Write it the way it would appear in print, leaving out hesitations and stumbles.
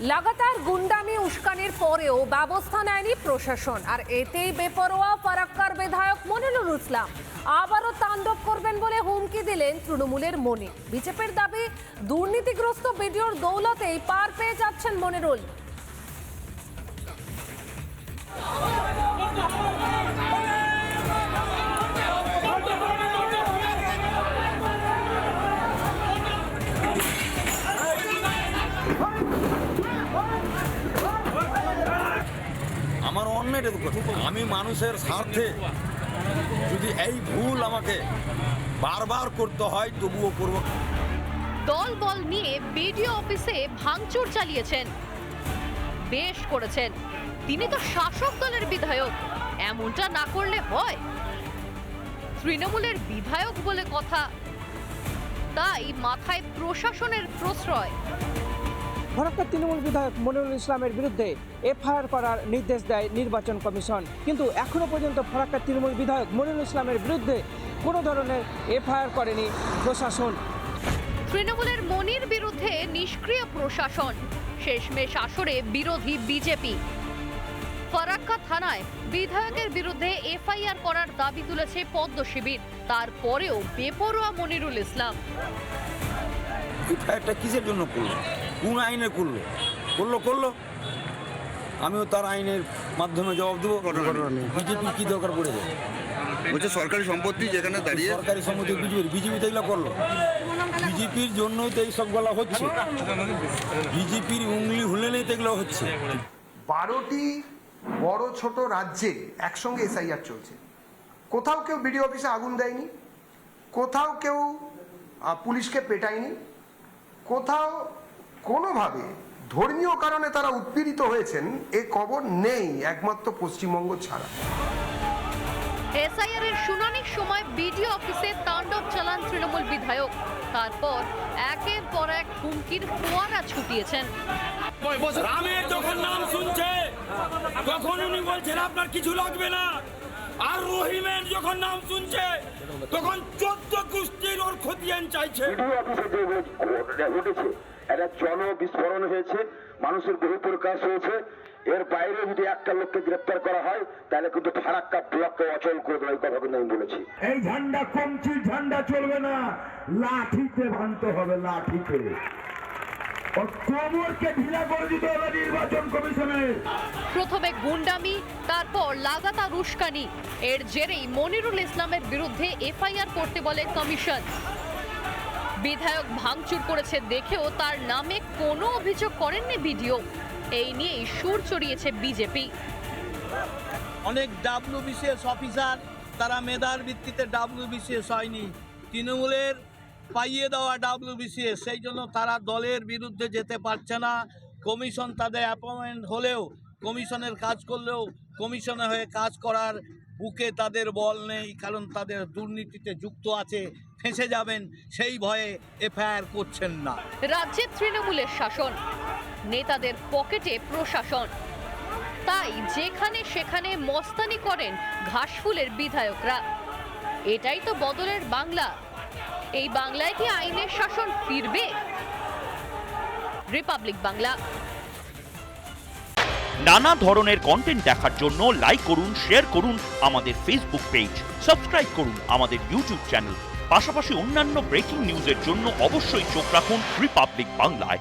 লাগাতার গুন্ডামি উস্কানির পরেও ব্যবস্থা নেয়নি প্রশাসন, আর এতেই বেপরোয়া ফারাক্কার বিধায়ক মনিরুল ইসলাম আবারও তাণ্ডব করবেন বলে হুমকি দিলেন তৃণমূলের মনি। বিজেপির দাবি, দুর্নীতিগ্রস্ত ভিডিওর দৌলতেই পার পেয়ে যাচ্ছেন মনিরুল। আমার অন্যের আমি মানুষের স্বার্থে যদি এই ভুল আমাকে বারবার করতে হয় তবুও করব। দল বল নিয়ে বিডিও অফিসে ভাঙচুর চালিয়েছেন, বেশ করেছেন। তিনি তো শাসক দলের বিধায়ক, এমনটা না করলে হয়? তৃণমূলের বিধায়ক বলে কথা, তাই মাথায় প্রশাসনের প্রশ্রয়। ফারাক্কার তৃণমূল বিধায়ক মনিরুল ইসলামের বিরুদ্ধে এফআইআর করার নির্দেশ দেয় নির্বাচন কমিশন, কিন্তু এখনো পর্যন্ত ফারাক্কার তৃণমূল বিধায়ক মনিরুল ইসলামের বিরুদ্ধে কোনো ধরনের এফআইআর করেনি প্রশাসন। তৃণমূলের মনির বিরুদ্ধে নিষ্ক্রিয় প্রশাসন, শেষমেশ আসরে বিরোধী বিজেপি। ফারাক্কা থানায় বিধায়কের বিরুদ্ধে এফআইআর করার দাবি তুলেছে পদ্ম শিবির, তারপরেও বেপরোয়া মনিরুল ইসলাম। এফআইআরটা কিসের জন্য করলো, কোন আইনে করলো আমিও তার আইনের মাধ্যমে জবাব দেবো। বিজেপির কি দরকার পড়ে যায়? বলছে সরকারি সম্পত্তি যেখানে দাঁড়িয়ে সরকারি সম্পত্তি বিজেপি তো এগুলো করলো, বিজেপির জন্যই তো এই সবগুলো হচ্ছে, বিজেপির উংলি হুলেনেই তো এগুলো হচ্ছে। 12টি বড় ছোট রাজ্যে একসঙ্গে এসআইআর চলছে। কোথাও কেউ বিডিও অফিসে আগুন দেয়নি, কোথাও কেউ পুলিশকে পেটায়নি, কোথাও কোনোভাবে ধর্মীয় কারণে তারা উৎপীড়িত হয়েছেন এ খবর নেই, একমাত্র পশ্চিমবঙ্গ ছাড়া। এসআইআর এর শুনানির সময় বিডিও অফিসে তাণ্ডব চালান তৃণমূল বিধায়ক, তারপর একের পর এক হুমকির ফোয়ারা ছুটিয়েছেন। রামের যখন নাম শুনছে তখন উনি বলছেন আপনার কিছু লাগবে না, আর রহিমের যখন নাম শুনছে তখন 14 কুস্তির ওর খতিয়ান চাইছে। ঘটেছে একটা জনবিস্ফোরণ হয়েছে, মানুষের বহু প্রকাশ হয়েছে। এর বাইরে যদি একটা লোককে গ্রেপ্তার করা হয় তাহলে কিন্তু ফারাক্কা ব্লককে অচল করে দেওয়ার কথা কিন্তু আমি বলেছি। এই ঝান্ডা কমছি, ঝান্ডা চলবে না, লাঠিতে ভাঙতে হবে, লাঠিতে। কোমরকে ঢিলা করে দিতে হবে নির্বাচন কমিশনের। প্রথমে গুন্ডামি, তারপর লাগাতার উস্কানি, এর জেরেই মনিরুল ইসলামের বিরুদ্ধে এফআইআর করতে বলে কমিশন। বিধায়ক ভাঙচুর করেছে দেখেও তার নামে কোনো অভিযোগ করেননি বিডিও। এই নিয়েই সুর চড়িয়েছে বিজেপি। অনেক WBCS অফিসার তারা মেধার ভিত্তিতে WBCS হয়নি, তৃণমূলের পাইয়ে দেওয়া WBCS, সেই জন্য তারা দলের বিরুদ্ধে যেতে পারছে না। কমিশন তাদের অ্যাপয়েন্টমেন্ট হলেও, কমিশনের কাজ করলেও কমিশনের হয়ে কাজ করার বুকে তাদের বল নেই, কারণ তাদের দুর্নীতিতে যুক্ত আছে, ফেঁসে যাবেন সেই ভয়ে এফআইআর করছেন না। রাজ্যে তৃণমূলের শাসন, নেতাদের পকেটে প্রশাসন, তাই যেখানে সেখানে মস্তানি করেন ঘাসফুলের বিধায়করা। এটাই তো বদলের বাংলা। এই বাংলায় কি আইনের শাসন ফিরবে? রিপাবলিক বাংলা। নানা ধরনের কন্টেন্ট দেখার জন্য লাইক করুন, শেয়ার করুন আমাদের ফেসবুক পেজ, সাবস্ক্রাইব করুন আমাদের ইউটিউব চ্যানেল। পাশাপাশি অন্যান্য ব্রেকিং নিউজের জন্য অবশ্যই চোখ রাখুন রিপাবলিক বাংলায়।